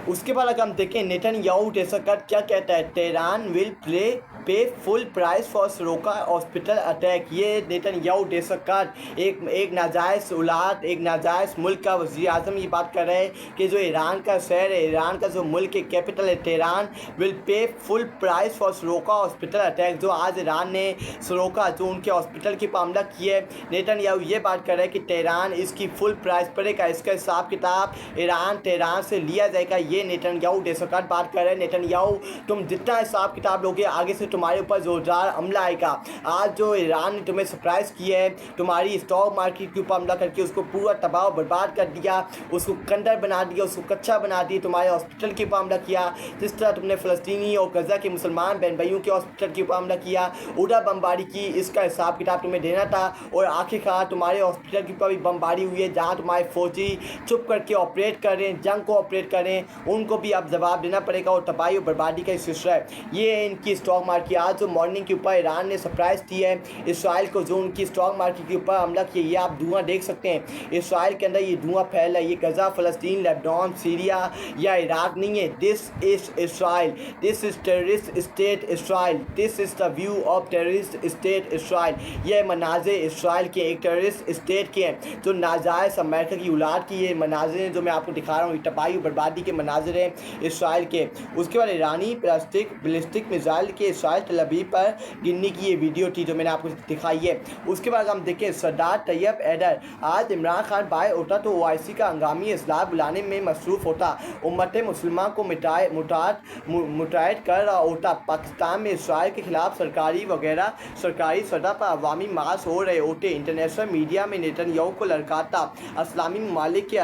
اس کے بعد اگر ہم دیکھیں نیتن یاہو ٹیساکٹ کیا کہتا ہے، تیران ول پے فل پرائز فار سروکا ہاسپٹل اٹیک۔ یہ نیتن یاہو ٹیساکٹ ایک ناجائز اولاد، ایک ناجائز ملک کا وزیر اعظم یہ بات کر رہے ہیں کہ جو ایران کا شہر ہے، ایران کا جو ملک ہے، کیپٹل ہے تیران، ول پے فل پرائز فار سروکا ہاسپٹل اٹیک۔ جو آج ایران نے سروکا جو ان کے ہاسپٹل کی حملہ کی ہے، نیتن یاہو یہ بات کر رہے ہیں کہ تیران اس کی فل پرائز پڑے گا، اس کا حساب کتاب تیران سے لیا جائے گا۔ یہ نیتن یاہو ٹیساکٹ بات کر رہے ہیں۔ نیتن یاہو تم جتنا حساب کتاب لوگے آگے سے تمہارے اوپر زوردار حملہ آئے گا۔ آج جو ایران نے تمہیں سرپرائز کیا ہے، تمہاری اسٹاک مارکیٹ کے اوپر حملہ کر کے اس کو پورا تباہ و برباد کر دیا، اس کو کنڈر بنا دیا، اس کو کچا بنا دیا، تمہارے ہاسپٹل کے اوپر حملہ کیا، جس طرح تم نے فلسطینی اور غزہ کے مسلمان بہن بھائیوں کے ہاسپٹل کے اوپر حملہ کیا، اڑا بمباری کی، اس کا حساب کتاب تمہیں دینا تھا۔ اور آخرکار تمہارے ہاسپٹل کے اوپر بھی بمباری ہوئی ہے، جہاں تمہارے فوجی چھپ کر کے آپریٹ کر رہے ہیں، جنگ کو آپریٹ کر رہے ہیں، ان کو بھی اب جواب دینا پڑے گا، اور تباہی و بربادی کا سلسلہ ہے۔ یہ ان کی اسٹاک مارکیٹ آج جو مارننگ کے اوپر ایران نے سرپرائز دی ہے اسرائیل کو، جو ان کی اسٹاک مارکیٹ کے اوپر حملہ کیا، یہ آپ دھواں دیکھ سکتے ہیں اسرائیل کے اندر، یہ دھواں پھیل رہا ہے۔ یہ غزہ، فلسطین، لیبنان، سیریا یا عراق نہیں ہے، this is Israel, this is terrorist state Israel, this is the view of terrorist state Israel. یہ مناظر اسرائیل کے ایک ٹیررسٹ اسٹیٹ کے ہیں، جو ناجائز امریکہ کی اولاد کی یہ مناظر ہیں جو میں آپ کو دکھا رہا ہوں، یہ تباہی و بربادی کے مناظر ہیں اسرائیل کے۔ اس کے بعد ایرانی بیلسٹک میزائل کے اسرائیل تل ابیب پر گرنے کی یہ ویڈیو تھی جو میں نے آپ کو دکھائی ہے۔ اس کے بعد ہم دیکھیں صدر طیب ایردوان، آج عمران خان باہر ہوتا تو OIC کا ہنگامی اجلاس بلانے میں مصروف ہوتا، امت مسلمہ کو متحد کر رہا ہوتا، پاکستان میں اسرائیل کے خلاف سرکاری سطح پر عوامی مارچ ہو رہے ہوتے، انٹرنیشنل میڈیا میں نیتن یاہو کو للکارتا، اسلامی ممالک کے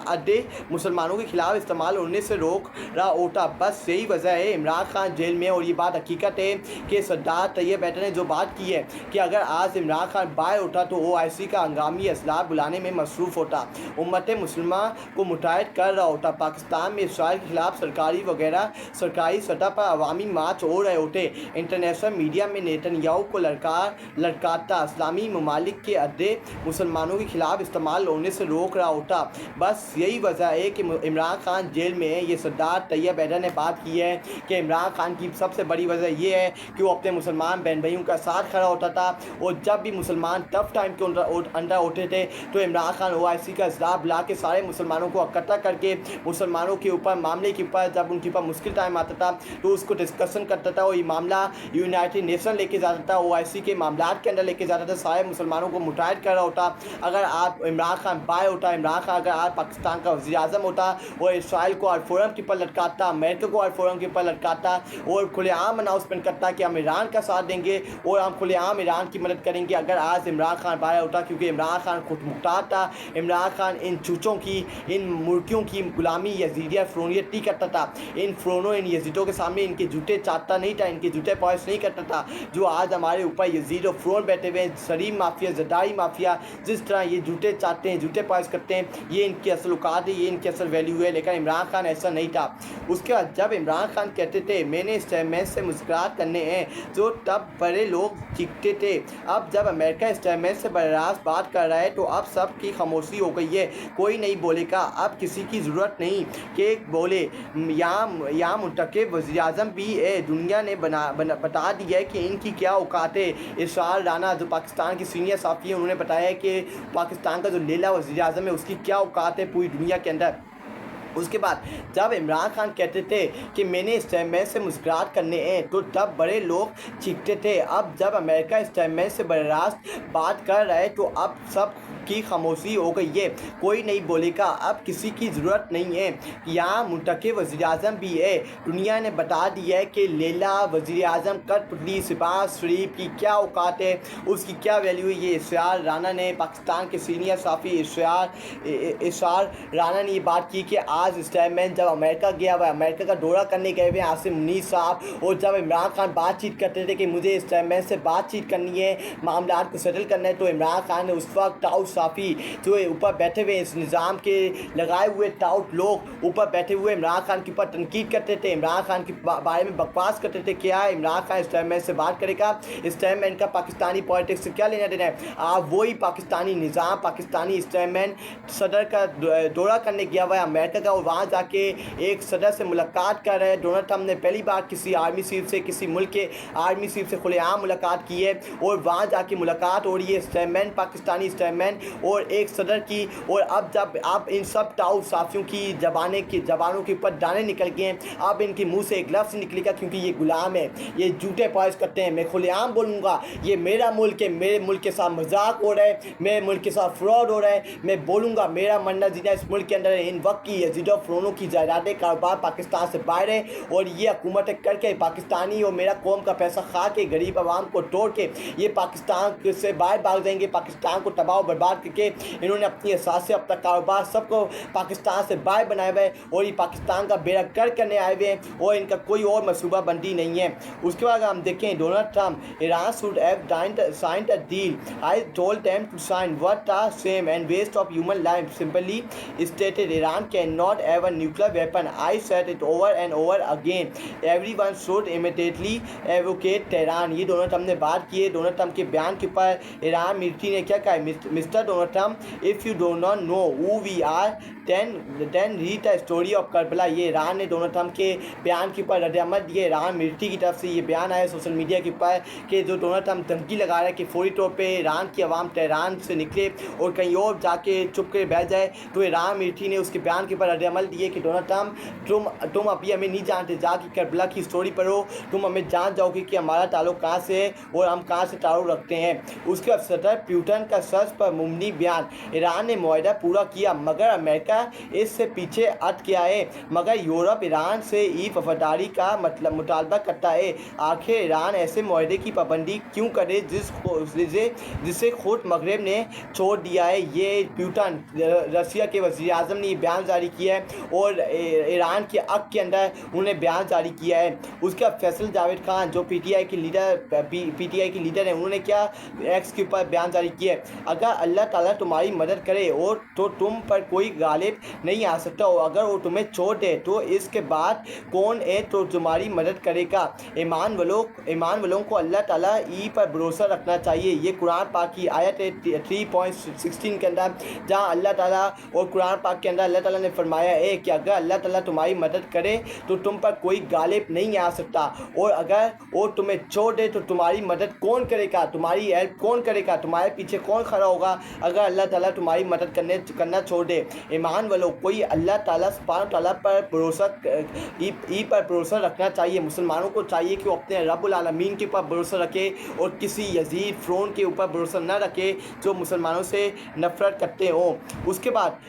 اڈے مسلمانوں کے خلاف استعمال ہونے سے روک رہا ہوتا۔ بس یہی وجہ ہے عمران خان جیل میں، اور یہ بات حقیقت ہے کہ صدر طیب ایردوان نے جو بات کی ہے کہ اگر آج عمران خان باہر ہوتا تو OIC کا ہنگامی اجلاس بلانے میں مصروف ہوتا، امت مسلمہ کو متحد کر رہا ہوتا، پاکستان میں اسرائیل کے خلاف سرکاری سطح پر عوامی مارچ ہو رہے ہوتے، انٹرنیشنل میڈیا میں نیتن یاہو کو للکارتا، اسلامی ممالک کے اڈے مسلمانوں کے خلاف استعمال ہونے سے روک رہا ہوتا۔ بس یہی وجہ ہے کہ عمران خان جیل میں ہے۔ یہ صدر طیب ایردوان نے بات کی ہے کہ عمران خان کی سب سے بڑی وجہ یہ ہے کہ وہ اپنے مسلمان بہن بھائیوں کا ساتھ کھڑا ہوتا تھا، اور جب بھی مسلمان ٹف ٹائم کے اندر ہوتے تھے تو عمران خان OIC کا اجلاس بلا کے سارے مسلمانوں کو اکٹھا کر کے مسلمانوں کے اوپر معاملے کے اوپر جب ان کے اوپر مشکل ٹائم آتا تھا تو اس کو ڈسکشن کرتا تھا، اور یہ معاملہ یونائٹڈ نیشن لے کے جاتا تھا، OIC کے معاملات کے اندر لے کے جاتا تھا، سارے مسلمانوں کو متحد کر رہا ہوتا۔ اگر آپ عمران خان باہر ہوتا، عمران خان اگر آپ پاکستان کا وزیر اعظم ہوتا اور اسرائیل کو ہر فورم کے اوپر لٹکاتا، امریکہ کو ہر فورم کے اوپر لٹکاتا، اور کھلے عام اناؤنسمنٹ کرتا کہ ہم ایران کا ساتھ دیں گے اور ہم کھلے عام ایران کی مدد کریں گے، اگر آج عمران خان باہر ہوتا، کیونکہ عمران خان خود مختار تھا، عمران خان ان چوچوں کی، ان مرغیوں کی غلامی یزیدیہ فرونیت نہیں کرتا تھا، ان فرونوں، ان یزیدوں کے سامنے ان کے جوتے چاٹتا نہیں تھا، ان کے جوتے پالش نہیں کرتا تھا، جو آج ہمارے اوپر یزید اور فرون بیٹھے ہوئے ہیں، سلیم مافیا، زرداری مافیا، جس طرح یہ جوتے چاٹتے ہیں، جوتے پالش کرتے ہیں، یہ ان کی اصل اوقات ہے، یہ ان کی اصل ویلیو ہے، لیکن عمران خان ایسا نہیں تھا۔ اس کے بعد جب عمران خان کہتے تھے میں نے اسٹیٹمنٹ سے مذاکرات کرنے ہیں، جو تب بڑے لوگ چیختے تھے، اب جب امریکہ اسٹیٹمنٹ سے براہ راست بات کر رہا ہے تو اب سب کی خاموشی ہو گئی ہے، کوئی نہیں بولے گا، اب کسی کی ضرورت نہیں کہ بولے۔ یہاں منتخب وزیر اعظم بھی ہے، دنیا نے بتا دیا ہے کہ ان کی کیا اوقات ہے۔ اسرار رانا جو پاکستان کی سینئر صحافی ہیں، انہوں نے بتایا ہے کہ پاکستان کا جو لیلا وزیر اعظم ہے اس کی کیا اوقات ہے پوری دنیا کے اندر۔ اس کے بعد جب عمران خان کہتے تھے کہ میں نے اسٹیٹمنٹ سے مذاکرات کرنے ہیں تو تب بڑے لوگ چیختے تھے، اب جب امریکہ اسٹیٹمنٹ سے براہ راست بات کر رہا ہے تو اب سب کی خاموشی ہو گئی ہے، کوئی نہیں بولے گا، اب کسی کی ضرورت نہیں ہے۔ یہاں منتخب وزیر اعظم بھی ہے، دنیا نے بتا دیا ہے کہ لیلا وزیر اعظم کٹ پتلی شہباز شریف کی کیا اوقات ہے، اس کی کیا ویلیو ہے۔ یہ اسرار رانا نے، پاکستان کے سینئر صحافی اسرار رانا نے یہ بات کی کہ آج اسٹیٹمنٹ جب امریکہ گیا ہوا ہے، امریکہ کا دورہ کرنے گئے ہوئے عاصم منیر صاحب، اور جب عمران خان بات چیت کرتے تھے کہ مجھے اسٹیٹمنٹ سے بات چیت کرنی ہے، معاملات کو سیٹل کرنا ہے، تو عمران خان نے اس وقت ٹاؤٹ صحافی جو اوپر بیٹھے ہوئے اس نظام کے لگائے ہوئے ٹاؤٹ لوگ اوپر بیٹھے ہوئے عمران خان کے اوپر تنقید کرتے تھے، عمران خان کے بارے میں بکواس کرتے تھے، کیا عمران خان اسٹیٹمنٹ سے بات کرے گا، اسٹیٹمنٹ کا پاکستانی پالیٹکس سے کیا لینا دینا ہے۔ آپ وہی پاکستانی نظام، پاکستانی اسٹیٹمنٹ، صدر کا دورہ کرنے گیا ہوا ہے امریکہ کا، और वहाँ जाके एक सदर से मुलाकात कर रहे हैं। डोनाल्ड ट्रंप ने पहली बार किसी आर्मी चीफ से, किसी मुल्क के आर्मी चीफ से खुलेआम मुलाकात की है और वहाँ जाके मुलाकात हो रही है स्टेटमैन, पाकिस्तानी स्टेटमैन और एक सदर की। और अब जब आप इन सब टाउ साफियों की जबानों के ऊपर दाने निकल गए हैं, अब इनके मुंह से एक लफ्ज़ निकलेगा, क्योंकि ये गुलाम है, ये झूठे पॉइस करते हैं। मैं खुलेआम बोलूँगा, ये मेरा मुल्क है, मेरे मुल्क के साथ मजाक हो रहा है, मेरे मुल्क के साथ फ्रॉड हो रहा है। मैं बोलूँगा मेरा मरना जीना इस मुल्क के अंदर है। इन वक्त की यजीदों फ़रोनों की जायदादें कारोबार पाकिस्तान से बाहर है और ये हुकूमतें करके पाकिस्तानी और मेरा कौम का पैसा खा के गरीब आवाम को तोड़ के ये पाकिस्तान से बाहर भाग जाएंगे। पाकिस्तान को तबाह बर्बाद करके इन्होंने अपनी असासे, अपना कारोबार सबको पाकिस्तान से बाहर बनाया हुआ है और ये पाकिस्तान का बेड़ा गर्क करने आए हुए हैं और इनका कोई और मनसूबा बंदी नहीं है। उसके बाद हम देखें Donald Trump, Iran should have signed a deal. I told them to sign what are same and waste of human life. Simply stated, Iran cannot have a nuclear weapon. I said it over and over again. Everyone should immediately evacuate Tehran. ये Donald Trump ने बात की है। Donald Trump के बयान के ऊपर Iran military ने क्या कहा है? Mister Donald Trump, if you do not know who we are then read the story of Karbala. ये ईरान ने डोनाल्ड ट्रंप के बयान के ऊपर रद्द-ए-अमल दिए। ईरान मिलिट्री की तरफ से ये बयान आया सोशल मीडिया के ऊपर कि जो डोनाल्ड ट्रंप धमकी लगा रहा है कि फौरी तौर पे ईरान की आवाम तेहरान से निकले और कहीं और जाके चुप कर बैठ जाए, तो ईरान मिलिट्री ने उसके बयान के ऊपर रद्द-ए-अमल दिए कि डोनाल्ड ट्रंप तुम अभी हमें नहीं जानते, जाके करबला की स्टोरी पढ़ो, तुम हमें जान जाओगे कि हमारा ताल्लुक कहाँ से है और हम कहाँ से ताल्लुक रखते हैं। उसके बाद सदर पुतिन का सर्च पर मुमनी बयान, ईरान ने मुआहदा पूरा किया मगर अमेरिका इससे पीछे हट गया है, मगर यूरोप ईरान से ई वफादारी का मतलब मुतालबा करता है। आखिर ईरान ऐसे मुआहदे की पाबंदी क्यों करे जिसे खुद मगरब ने छोड़ दिया है। ये पुतिन रसिया के वज़ीर आज़म ने ये बयान जारी किया है और ईरान के हक़ के अंदर उन्होंने बयान जारी किया है। उसके बाद फैसल जावेद खान जो पीटीआई के लीडर हैं, उन्होंने क्या एक्स के ऊपर बयान जारी किया है, अगर अल्लाह ताला तुम्हारी मदद करे और तो तुम पर कोई गालिब नहीं आ सकता, और अगर वो तुम्हें छोड़ दे तो इसके बाद कौन है तो तुम्हारी मदद करेगा। ईमान वालों को अल्लाह ताला ई पर भरोसा रखना चाहिए। ये कुरान पाक की आयत है 3.16 के अंदर, जहाँ अल्लाह ताला और कुरान पाक के अंदर अल्लाह ताला ने फरमाया है कि अगर अल्लाह ताला तुम्हारी मदद करे तो तुम पर कोई गालिब नहीं आ सकता, और अगर वो तुम्हें छोड़ दे तो तुम्हारी मदद कौन करेगा, तुम्हारी हेल्प कौन करेगा, तुम्हारे पीछे कौन खड़ा होगा अगर अल्लाह ताला तुम्हारी मदद करना छोड़ दे। ईमान वालों, कोई अल्लाह ताला सुब्हान ताला पर भरोसा रखना चाहिए। मुसलमानों को चाहिए कि वो अपने रब्बुल आलमीन के ऊपर भरोसा रखे और किसी यजीद फ़िरौन के ऊपर भरोसा न रखे जो मुसलमानों से नफरत करते हों। उसके बाद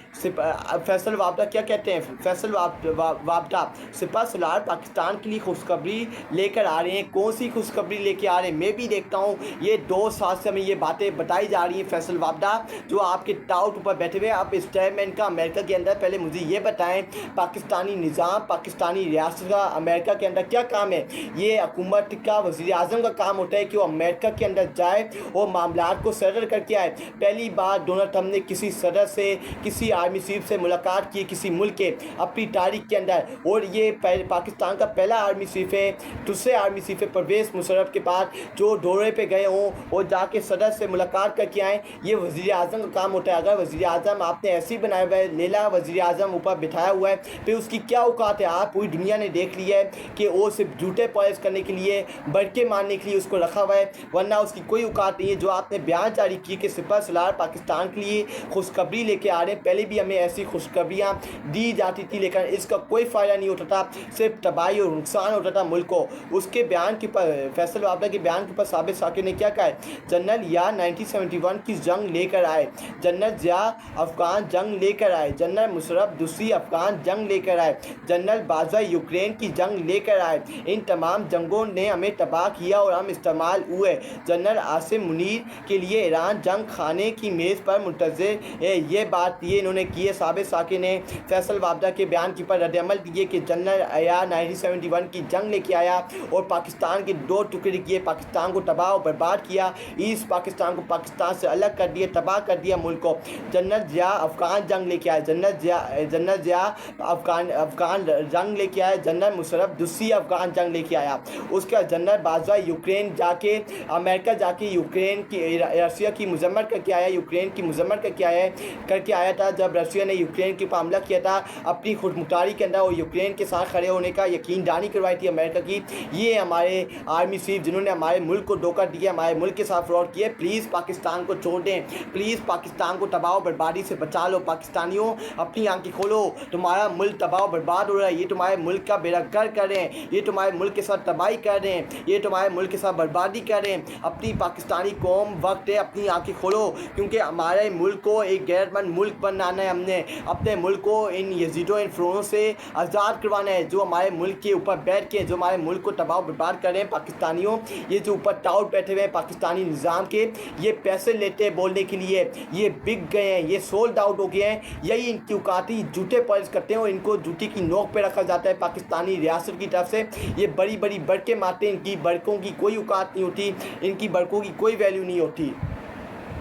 फैसल वाबदा क्या कहते हैं? फैसल वाबदा सिपा सलार पाकिस्तान के लिए खुशखबरी लेकर आ रहे हैं। कौन सी खुशखबरी लेके आ रहे हैं? मैं भी देखता हूँ ये 2 साल से हमें ये बातें बताई जा रही हैं। फैसल वाबदा जो आपके टाउट ऊपर बैठे हुए हैं, आप स्टेटमेंट का अमेरिका के अंदर पहले मुझे ये बताएं, पाकिस्तानी निज़ाम, पाकिस्तानी रियासत का अमेरिका के अंदर क्या काम है? ये हुकूमत का वज़ीर आज़म का काम होता है कि वो अमेरिका के अंदर जाए और मामलात को सदर करके आए। पहली बार डोनाल्ड ट्रंप ने किसी सदर से, किसी आर्मी चीफ से मुलाकात की किसी मुल्क के अपनी तारीख के अंदर, और ये पाकिस्तान का पहला आर्मी चीफ है, दूसरे आर्मी चीफ है परवेज़ मुशर्रफ के पास जो दौरे पे गए हों और जाके सदर से मुलाकात करके आएँ। ये वज़ीर आज़म का काम होता है। अगर वज़ीर आज़म आपने ऐसे ही बनाया हुआ है, लेला वज़ीर आज़म ऊपर बिठाया हुआ है, फिर उसकी क्या औकात है? आप पूरी दुनिया ने देख लिया है कि वो सिर्फ झूठे पॉइस करने के लिए, बड़के मारने के लिए उसको रखा हुआ है, वरना उसकी कोई औकात नहीं है। जो आपने बयान जारी किए कि सिपा सलार पाकिस्तान के लिए खुशखबरी लेके आ रहे हैं, पहले भी हमें ऐसी खुशखबरियाँ दी जाती थी लेकिन इसका कोई फ़ायदा नहीं होता था, सिर्फ तबाही और नुकसान होता था मुल्क को। उसके बयान के ऊपर फैसल वाबदा के बयान के ऊपर साबित साकिर ने क्या कहा है? जनरल या 1971 की जंग लेकर आए, जनरल ज़िया अफ़गान जंग लेकर आए, जनरल मुशर्रफ दूसरी अफ़गान जंग लेकर आए, जनरल बाजवा यूक्रेन की जंग लेकर आए। इन तमाम जंगों ने हमें तबाह किया और हम इस्तेमाल हुए। जनरल आसिम मुनीर के लिए ईरान जंग खाने की मेज़ पर मुंतज़िर है। ये बात ये इन्होंने की है। साबित साकिर ने फैसल वाबदा के बयान के ऊपर रद्द-ए-अमल दिए कि जनरल या 1971 की जंग लेके आया और पाकिस्तान के 2 टुकड़े किए, पाकिस्तान को तबाह और बर्बाद किया, ईस्ट पाकिस्तान को पाकिस्तान से अलग कर दिया, तबाह कर दिया मुल्क को। जनरल ज़िया अफ़गान जंग लेके आए, जनरल ज़िया अफ़गान जंग लेके आए, जनरल मुशर्रफ दूसरी अफ़गान जंग लेके आया। उसके बाद जनरल बाजवा यूक्रेन जाके अमेरिका जाके यूक्रेन की रसिया की मजम्मत करके आया, यूक्रेन की मजम्मत करके आया था जब रसिया ने यूक्रेन के ऊपर हमला किया था, अपनी खुदमुख्तारी के अंदर और यूक्रेन के साथ खड़े होने का यकीन दहानी करवाई थी अमेरिका की। ये हमारे आर्मी चीफ जिन्होंने हमारे मुल्क को धोखा दिया, हमारे मुल्क के साथ फ्रॉड किए। प्लीज़ पाकिस्तान को छोड़ दें, प्लीज़ पाकिस्तान को तबाह बर्बादी से बचा लो। पाकिस्तानियों अपनी आंखें खोलो, तुम्हारा मुल्क तबाह बर्बाद हो रहा है, ये तुम्हारे मुल्क का बेड़ागर्क कर रहे हैं, ये तुम्हारे मुल्क के साथ तबाही कर रहे हैं, ये तुम्हारे मुल्क के साथ बर्बादी कर रहे हैं। अपनी पाकिस्तानी कौम वक्त है अपनी आंखें खोलो, क्योंकि हमारे मुल्क को एक गैरतमंद मुल्क बनाना है। हमने अपने मुल्क को इन यजीदों इन फिरौनों से आज़ाद करवाना है, जो हमारे मुल्क के ऊपर बैठ के जो हमारे मुल्क को तबाह बर्बाद कर रहे हैं। पाकिस्तानियों, ये जो ऊपर टाउट बैठे हुए हैं पाकिस्तानी निज़ाम के, ये पैसे लेते हैं बोलने के लिए, ये बिक गए हैं, ये सोल्ड आउट हो गए हैं। यही इनकी औकाती जूते पॉलिश करते हैं और इनको जूती की नोक पे रखा जाता है पाकिस्तानी रियासत की तरफ से। ये बड़ी बड़ी बड़कें मारते हैं, इनकी बड़कों की कोई औकात नहीं होती, इनकी बड़कों की कोई वैल्यू नहीं होती।